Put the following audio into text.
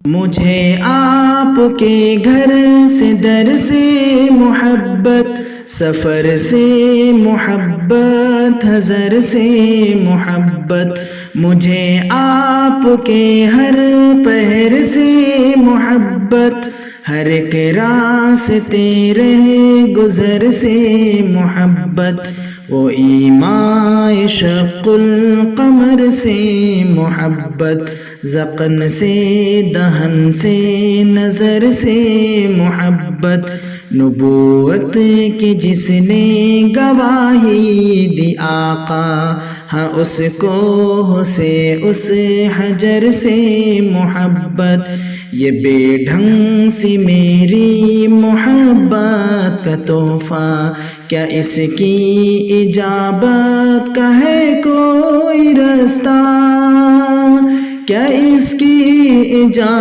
مجھے آپ کے گھر سے در سے محبت، سفر سے محبت، حضر سے محبت، مجھے آپ کے ہر پہر سے محبت، ہر ایک راستے رہ گزر سے محبت، وہ ایماء شق القمر سے محبت، ذقن سے دہن سے نظر سے محبت، نبوت کی جس نے گواہی دی آقا، ہاں اس کو سے اس حجر سے محبت، یہ بے ڈھنگ سی میری محبت کا تحفہ، کیا اس کی اجابت کا ہے کوئی رستہ، کیا اس کی اجابت